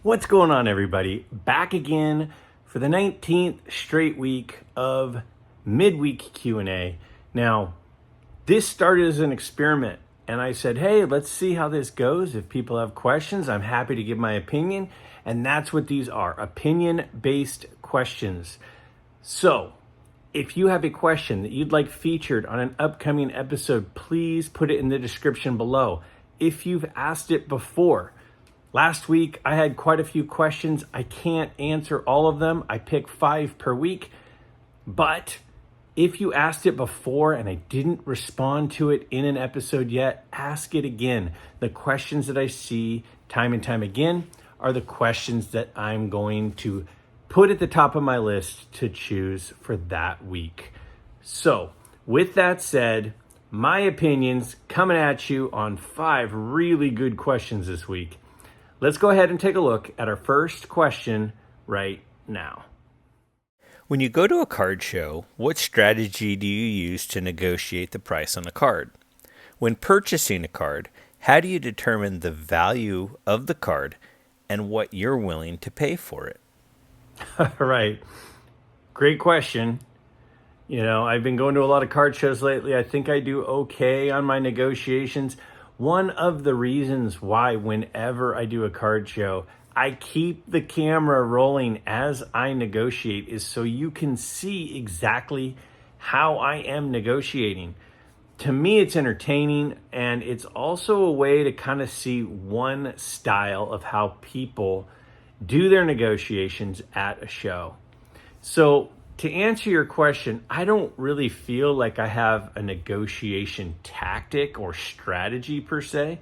What's going on, everybody? Back again for the 19th straight week of Midweek Q&A. Now, this started as an experiment, and I said, hey, let's see how this goes. If people have questions, I'm happy to give my opinion, and that's what these are, opinion-based questions. So, if you have a question that you'd like featured on an upcoming episode, please put it in the description below. If you've asked it before, last week, I had quite a few questions. I can't answer all of them. I pick 5 per week. But if you asked it before and I didn't respond to it in an episode yet, ask it again. The questions that I see time and time again are the questions that I'm going to put at the top of my list to choose for that week. So with that said, my opinions coming at you on 5 really good questions this week. Let's go ahead and take a look at our first question right now. When you go to a card show, what strategy do you use to negotiate the price on a card? When purchasing a card, how do you determine the value of the card and what you're willing to pay for it? All right. Great question. You know, I've been going to a lot of card shows lately. I think I do okay on my negotiations. One of the reasons why whenever I do a card show, I keep the camera rolling as I negotiate is so you can see exactly how I am negotiating. To me, it's entertaining, and it's also a way to kind of see one style of how people do their negotiations at a show. So to answer your question, I don't really feel like I have a negotiation tactic or strategy per se,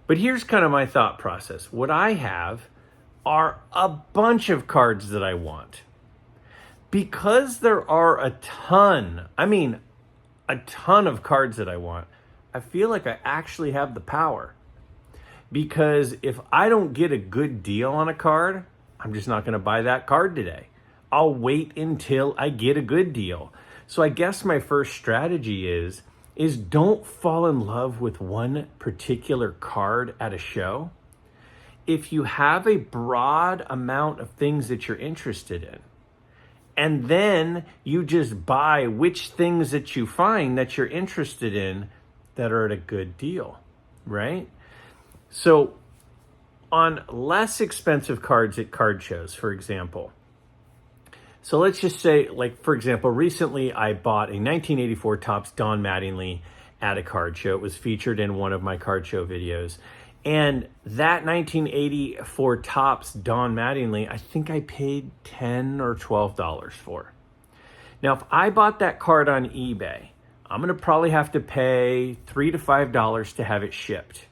but here's kind of my thought process. What I have are a bunch of cards that I want. Because there are a ton of cards that I want, I feel like I actually have the power. Because if I don't get a good deal on a card, I'm just not going to buy that card today. I'll wait until I get a good deal. So I guess my first strategy is don't fall in love with one particular card at a show. If you have a broad amount of things that you're interested in, and then you just buy which things that you find that you're interested in that are at a good deal, right? So on less expensive cards at card shows, for example, so let's just say, like, for example, recently I bought a 1984 Topps Don Mattingly at a card show. It was featured in one of my card show videos. And that 1984 Topps Don Mattingly, I think I paid $10 or $12 for. Now, if I bought that card on eBay, I'm going to probably have to pay $3 to $5 to have it shipped.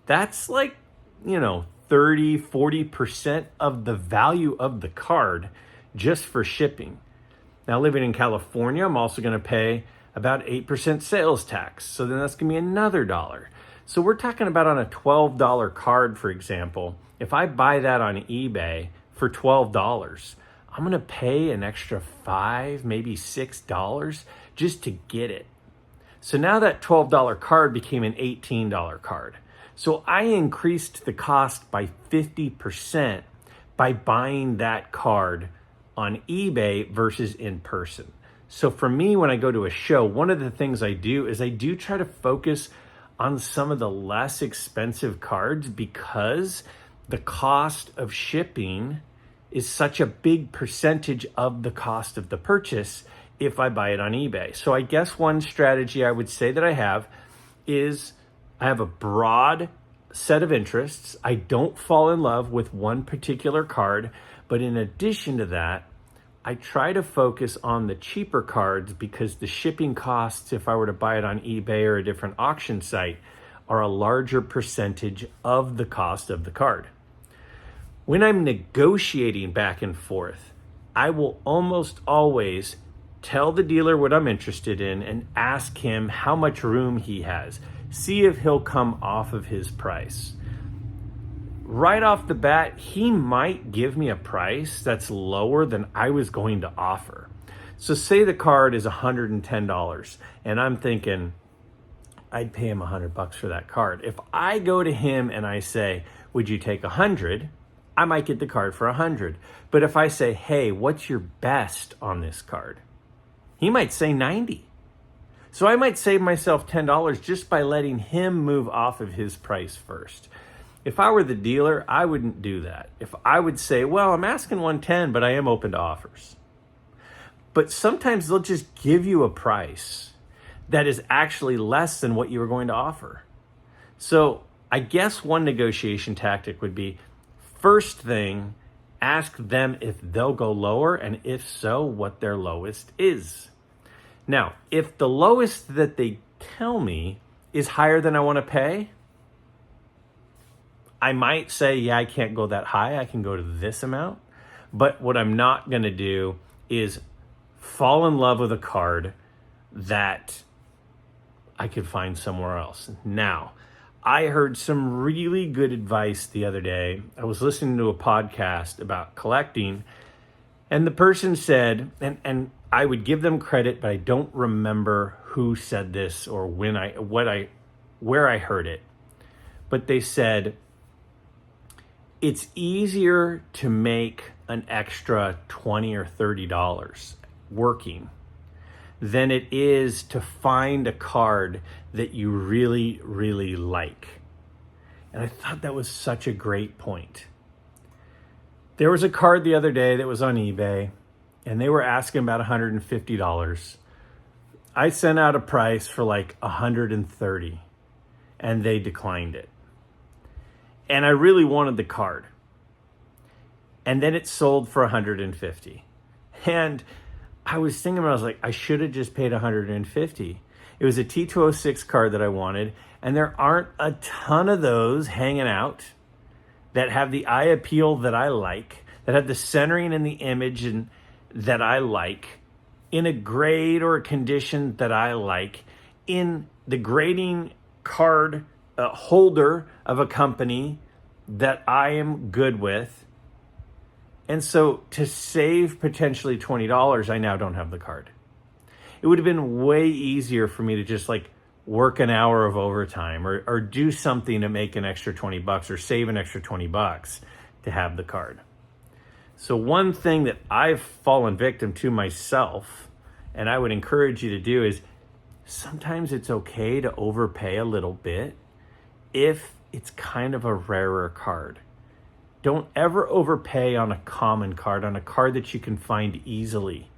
That's like, 30, 40% of the value of the card just for shipping. Now, living in California, I'm also going to pay about 8% sales tax. So then that's going to be another $1. So we're talking about on a $12 card, for example, if I buy that on eBay for $12, I'm going to pay an extra $5, maybe $6 just to get it. So now that $12 card became an $18 card. So I increased the cost by 50% by buying that card on eBay versus in person. So for me, when I go to a show, one of the things I do is I do try to focus on some of the less expensive cards because the cost of shipping is such a big percentage of the cost of the purchase if I buy it on eBay. So I guess one strategy I would say that I have is I have a broad set of interests. I don't fall in love with one particular card, but in addition to that, I try to focus on the cheaper cards because the shipping costs, if I were to buy it on eBay or a different auction site, are a larger percentage of the cost of the card. When I'm negotiating back and forth, I will almost always tell the dealer what I'm interested in and ask him how much room he has. See if he'll come off of his price. Right off the bat, he might give me a price that's lower than I was going to offer. So say the card is $110 and I'm thinking I'd pay him $100 for that card. If I go to him and I say, would you take 100? I might get the card for 100. But if I say, hey, what's your best on this card? He might say 90. So I might save myself $10 just by letting him move off of his price first. If I were the dealer, I wouldn't do that. If I would say, well, I'm asking 110, but I am open to offers. But sometimes they'll just give you a price that is actually less than what you were going to offer. So I guess one negotiation tactic would be, first thing, ask them if they'll go lower, and if so, what their lowest is. Now, if the lowest that they tell me is higher than I want to pay, I might say, yeah, I can't go that high. I can go to this amount. But what I'm not going to do is fall in love with a card that I could find somewhere else. Now, I heard some really good advice the other day. I was listening to a podcast about collecting, and the person said, and I would give them credit, but I don't remember who said this or where I heard it. But they said, it's easier to make an extra $20 or $30 working than it is to find a card that you really, really like. And I thought that was such a great point. There was a card the other day that was on eBay, and they were asking about $150. I sent out a price for like $130, and they declined it. And I really wanted the card. And then it sold for $150. And I was thinking, I was like, I should have just paid $150. It was a T206 card that I wanted, and there aren't a ton of those hanging out that have the eye appeal that I like, that have the centering and the image and that I like, in a grade or a condition that I like, in the grading card holder of a company that I am good with. And so to save potentially $20, I now don't have the card. It would have been way easier for me to just like work an hour of overtime or do something to make an extra $20 or save an extra $20 to have the card. So one thing that I've fallen victim to myself, and I would encourage you to do, is sometimes it's okay to overpay a little bit if it's kind of a rarer card. Don't ever overpay on a common card, on a card that you can find easily.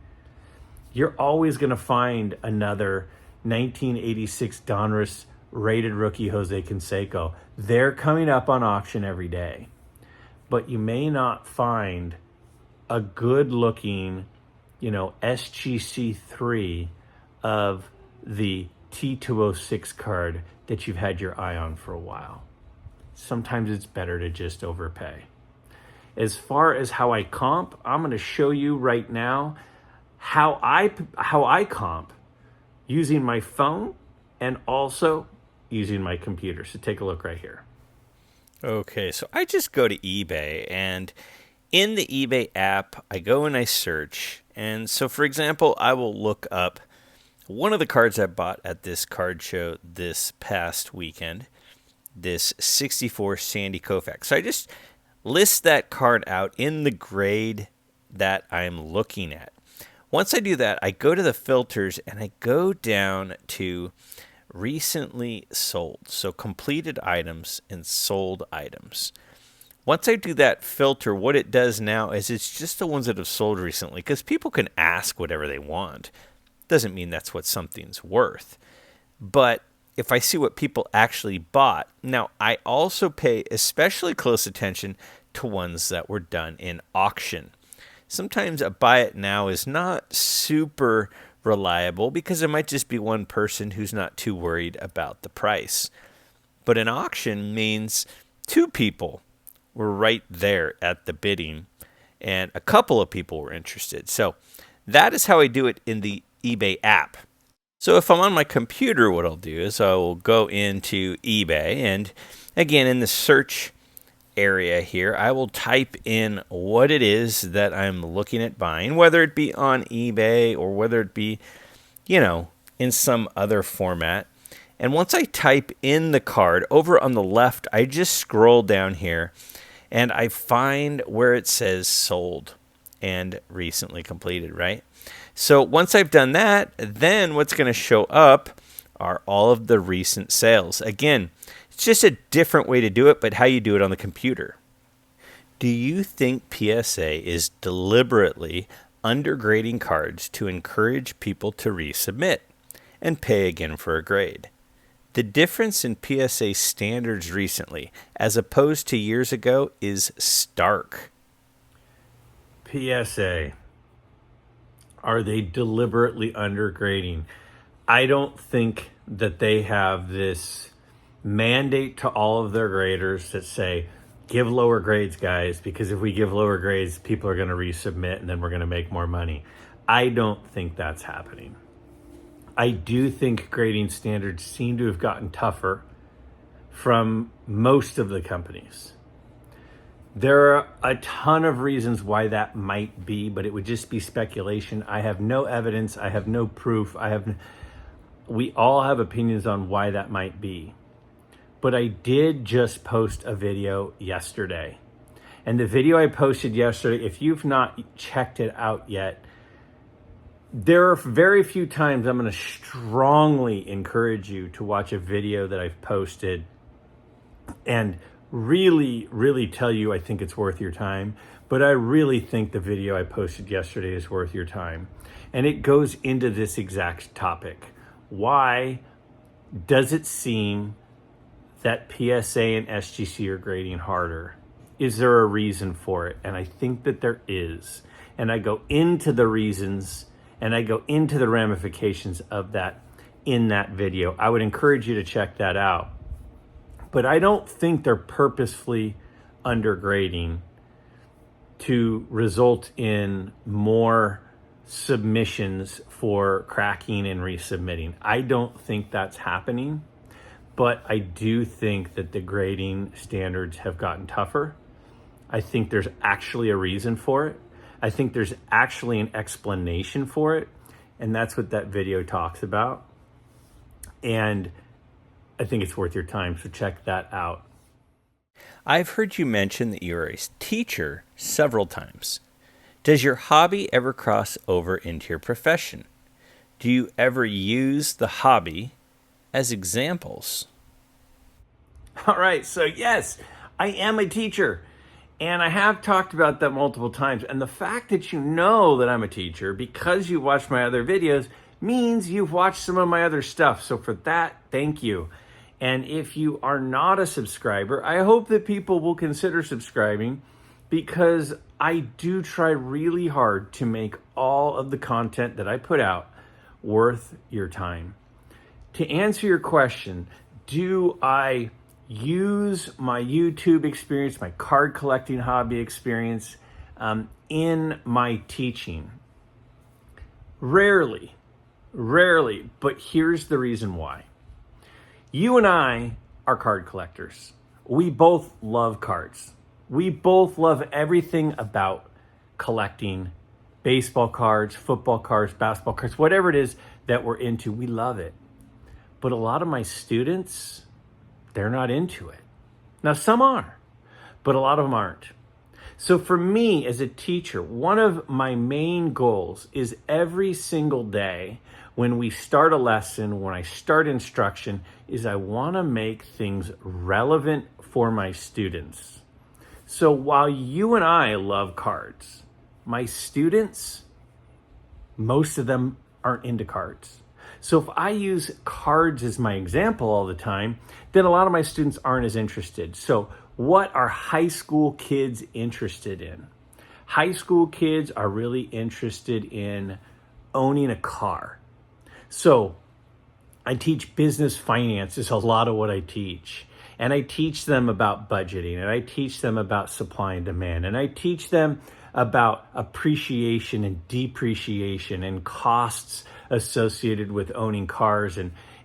You're always going to find another 1986 Donruss rated rookie Jose Canseco. They're coming up on auction every day. But you may not find a good looking, SGC3 of the T206 card that you've had your eye on for a while. Sometimes it's better to just overpay. As far as how I comp, I'm going to show you right now how I comp using my phone and also using my computer. So take a look right here. Okay, so I just go to eBay, and in the eBay app, I go and I search. And so, for example, I will look up one of the cards I bought at this card show this past weekend, this 64 Sandy Koufax. So I just list that card out in the grade that I'm looking at. Once I do that, I go to the filters and I go down to recently sold. So completed items and sold items. Once I do that filter, what it does now is it's just the ones that have sold recently, because people can ask whatever they want. Doesn't mean that's what something's worth. But if I see what people actually bought, now I also pay especially close attention to ones that were done in auction. Sometimes a buy it now is not super reliable because it might just be one person who's not too worried about the price. But an auction means two people were right there at the bidding and a couple of people were interested. So that is how I do it in the eBay app. So if I'm on my computer, what I'll do is I will go into eBay, and again, in the search area here, I will type in what it is that I'm looking at buying, whether it be on eBay or whether it be, in some other format. And once I type in the card, over on the left, I just scroll down here and I find where it says sold and recently completed, right? So once I've done that, then what's going to show up are all of the recent sales. Again, it's just a different way to do it, but how you do it on the computer. Do you think PSA is deliberately undergrading cards to encourage people to resubmit and pay again for a grade? The difference in PSA standards recently, as opposed to years ago, is stark. PSA, are they deliberately undergrading? I don't think that they have this mandate to all of their graders that say, give lower grades, guys, because if we give lower grades, people are going to resubmit and then we're going to make more money. I don't think that's happening. I do think grading standards seem to have gotten tougher from most of the companies. There are a ton of reasons why that might be, but it would just be speculation. I have no evidence. I have no proof. We all have opinions on why that might be. But I did just post a video yesterday. And the video I posted yesterday, if you've not checked it out yet, there are very few times I'm going to strongly encourage you to watch a video that I've posted and really, really tell you I think it's worth your time. But I really think the video I posted yesterday is worth your time. And it goes into this exact topic. Why does it seem that PSA and SGC are grading harder? Is there a reason for it? And I think that there is. And I go into the reasons and I go into the ramifications of that in that video. I would encourage you to check that out. But I don't think they're purposefully undergrading to result in more submissions for cracking and resubmitting. I don't think that's happening, but I do think that the grading standards have gotten tougher. I think there's actually a reason for it. I think there's actually an explanation for it, and that's what that video talks about. And I think it's worth your time, so check that out. I've heard you mention that you're a teacher several times. Does your hobby ever cross over into your profession? Do you ever use the hobby as examples? All right, so yes, I am a teacher. And I have talked about that multiple times. And the fact that you know that I'm a teacher because you watched my other videos means you've watched some of my other stuff. So for that, thank you. And if you are not a subscriber, I hope that people will consider subscribing because I do try really hard to make all of the content that I put out worth your time. To answer your question, do I use my YouTube experience, my card collecting hobby experience in my teaching? Rarely, but here's the reason why. You and I are card collectors. We both love cards. We both love everything about collecting baseball cards, football cards, basketball cards, whatever it is that we're into, we love it. But a lot of my students, they're not into it. Now, some are, but a lot of them aren't. So for me as a teacher, one of my main goals is every single day when we start a lesson, when I start instruction, is I want to make things relevant for my students. So while you and I love cards, my students, most of them aren't into cards. So if I use cards as my example all the time, then a lot of my students aren't as interested. So what are high school kids interested in? High school kids are really interested in owning a car. So I teach business finance is a lot of what I teach. And I teach them about budgeting, and I teach them about supply and demand, and I teach them about appreciation and depreciation and costs associated with owning cars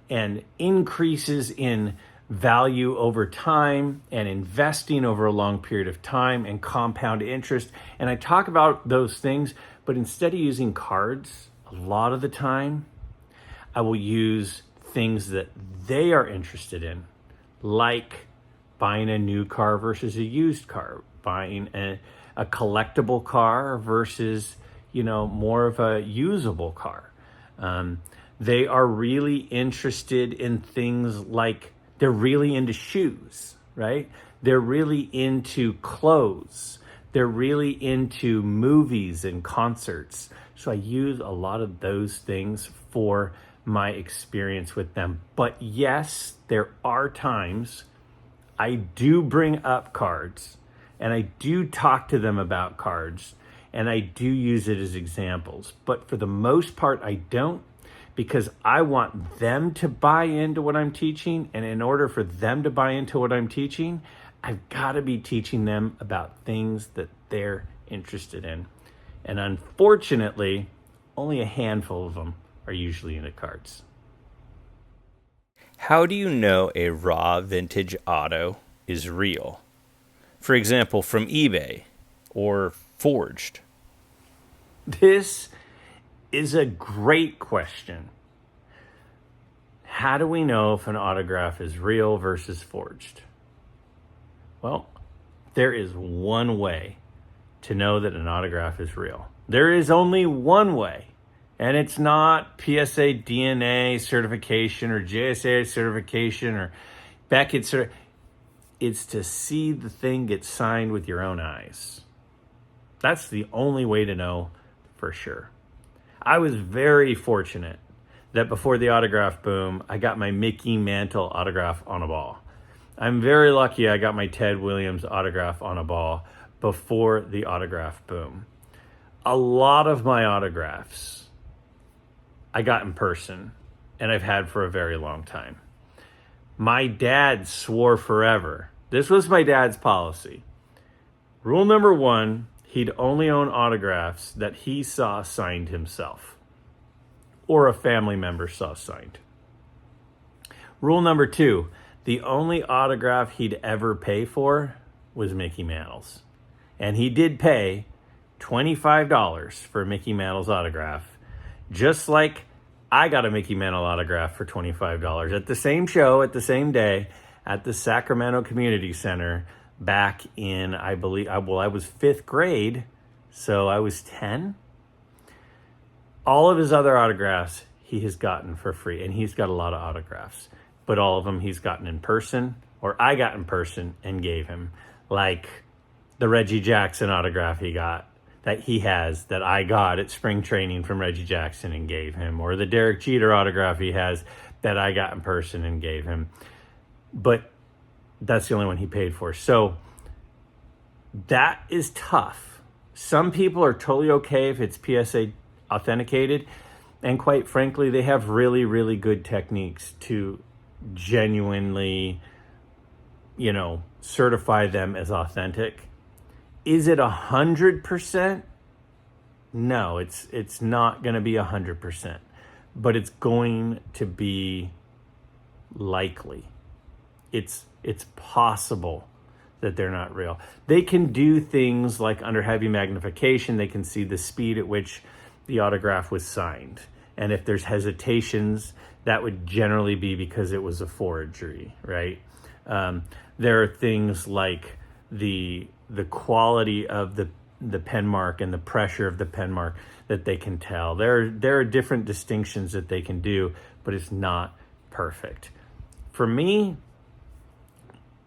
and increases in value over time and investing over a long period of time and compound interest. And I talk about those things, but instead of using cards, a lot of the time, I will use things that they are interested in, like buying a new car versus a used car, buying a collectible car versus, more of a usable car. They are really interested in things like they're really into shoes, right? They're really into clothes. They're really into movies and concerts. So I use a lot of those things for my experience with them. But yes, there are times I do bring up cards and I do talk to them about cards and I do use it as examples. But for the most part, I don't, because I want them to buy into what I'm teaching. And in order for them to buy into what I'm teaching, I've got to be teaching them about things that they're interested in. And unfortunately, only a handful of them are usually into cards. How do you know a raw vintage auto is real? For example, from eBay or forged? This is a great question. How do we know if an autograph is real versus forged? Well, there is one way to know that an autograph is real. There is only one way, and it's not PSA DNA certification or JSA certification or Beckett certification. It's to see the thing get signed with your own eyes. That's the only way to know for sure. I was very fortunate that before the autograph boom, I got my Mickey Mantle autograph on a ball. I'm very lucky I got my Ted Williams autograph on a ball before the autograph boom. A lot of my autographs I got in person and I've had for a very long time. My dad swore forever. This was my dad's policy. Rule number one, he'd only own autographs that he saw signed himself or a family member saw signed. Rule number two, the only autograph he'd ever pay for was Mickey Mantle's. And he did pay $25 for Mickey Mantle's autograph, just like I got a Mickey Mantle autograph for $25 at the same show, at the same day, at the Sacramento Community Center back in, I was fifth grade, so I was 10. All of his other autographs he has gotten for free, and he's got a lot of autographs, but all of them he's gotten in person, or I got in person and gave him, like the Reggie Jackson autograph he has that I got at spring training from Reggie Jackson and gave him, or the Derek Jeter autograph he has that I got in person and gave him. But that's the only one he paid for. So that is tough. Some people are totally okay if it's PSA authenticated. And quite frankly, they have really, really good techniques to genuinely, certify them as authentic. Is it 100%? No, it's not going to be 100%, but it's going to be likely. It's possible that they're not real. They can do things like under heavy magnification, they can see the speed at which the autograph was signed. And if there's hesitations, that would generally be because it was a forgery, right? There are things like the quality of the pen mark and the pressure of the pen mark that they can tell. There are different distinctions that they can do, but it's not perfect. For me,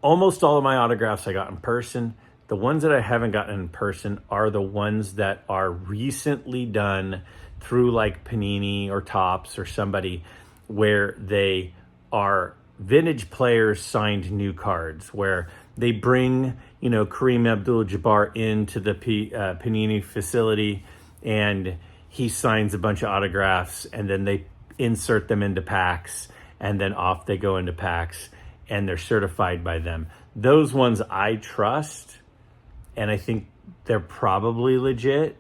almost all of my autographs I got in person. The ones that I haven't gotten in person are the ones that are recently done through like Panini or Topps or somebody, where they are vintage players signed new cards, where they bring, Kareem Abdul-Jabbar into the Panini facility and he signs a bunch of autographs and then they insert them into packs and then off they go into packs and they're certified by them. Those ones I trust and I think they're probably legit,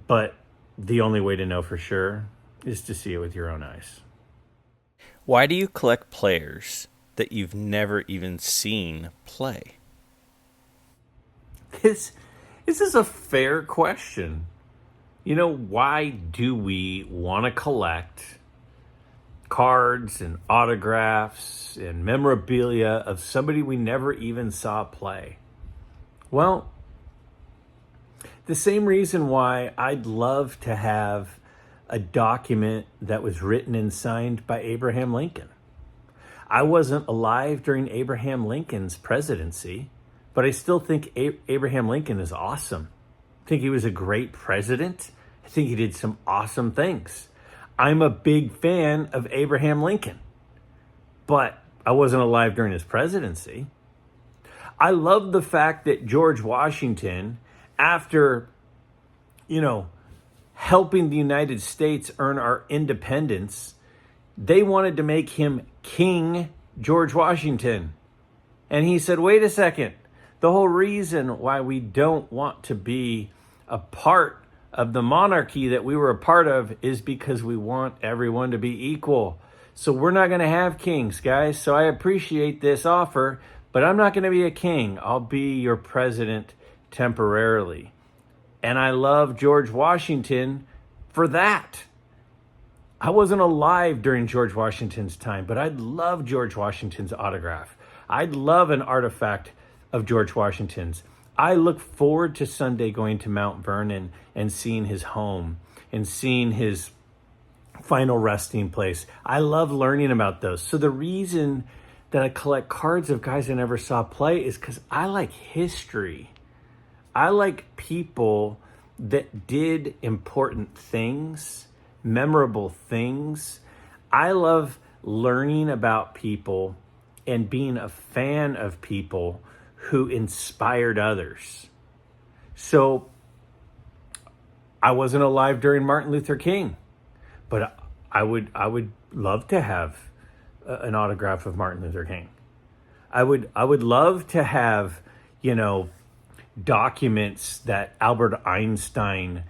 but the only way to know for sure is to see it with your own eyes. Why do you collect players that you've never even seen play? This is a fair question. Why do we want to collect cards and autographs and memorabilia of somebody we never even saw play? Well, the same reason why I'd love to have a document that was written and signed by Abraham Lincoln. I wasn't alive during Abraham Lincoln's presidency, but I still think Abraham Lincoln is awesome. I think he was a great president. I think he did some awesome things. I'm a big fan of Abraham Lincoln, but I wasn't alive during his presidency. I love the fact that George Washington, after, helping the United States earn our independence, they wanted to make him King George Washington. And he said, wait a second, the whole reason why we don't want to be a part of the monarchy that we were a part of is because we want everyone to be equal. So we're not going to have kings, guys. So I appreciate this offer, but I'm not going to be a king. I'll be your president temporarily. And I love George Washington for that. I wasn't alive during George Washington's time, but I'd love George Washington's autograph. I'd love an artifact of George Washington's. I look forward to Sunday going to Mount Vernon and seeing his home and seeing his final resting place. I love learning about those. So the reason that I collect cards of guys I never saw play is because I like history. I like people that did important things, memorable things. I love learning about people and being a fan of people who inspired others. So I wasn't alive during Martin Luther King, but I would love to have an autograph of Martin Luther King. I would love to have, documents that Albert Einstein,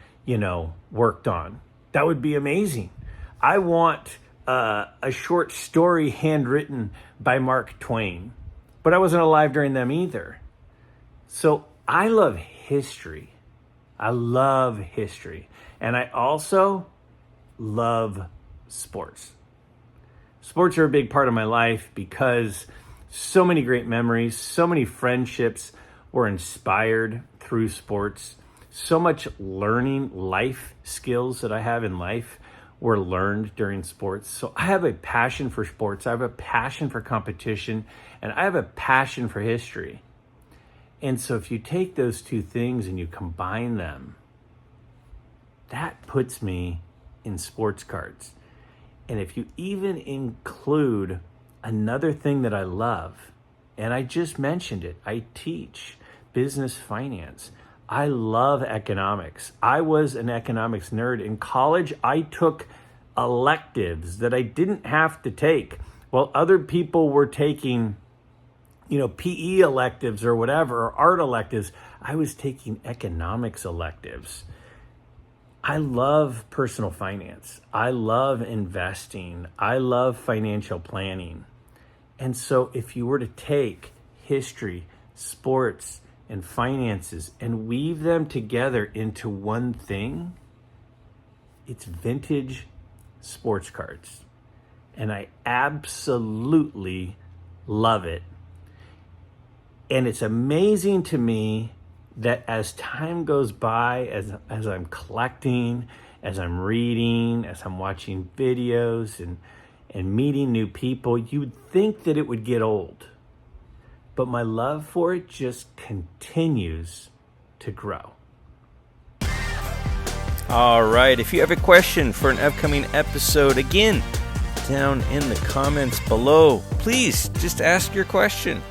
worked on. That would be amazing. I want a short story handwritten by Mark Twain, but I wasn't alive during them either. So I love history. I love history. And I also love sports. Sports are a big part of my life because so many great memories, so many friendships were inspired through sports. So much learning, life skills that I have in life were learned during sports. So I have a passion for sports. I have a passion for competition, and I have a passion for history. And so if you take those two things and you combine them, that puts me in sports cards. And if you even include another thing that I love, and I just mentioned it, I teach business finance. I love economics. I was an economics nerd. In college, I took electives that I didn't have to take. While other people were taking, PE electives or whatever, or art electives, I was taking economics electives. I love personal finance. I love investing. I love financial planning. And so if you were to take history, sports, and finances and weave them together into one thing, it's vintage sports cards. And I absolutely love it. And it's amazing to me that as time goes by, as I'm collecting, as I'm reading, as I'm watching videos and meeting new people, you would think that it would get old. But my love for it just continues to grow. All right. If you have a question for an upcoming episode, again, down in the comments below, please just ask your question.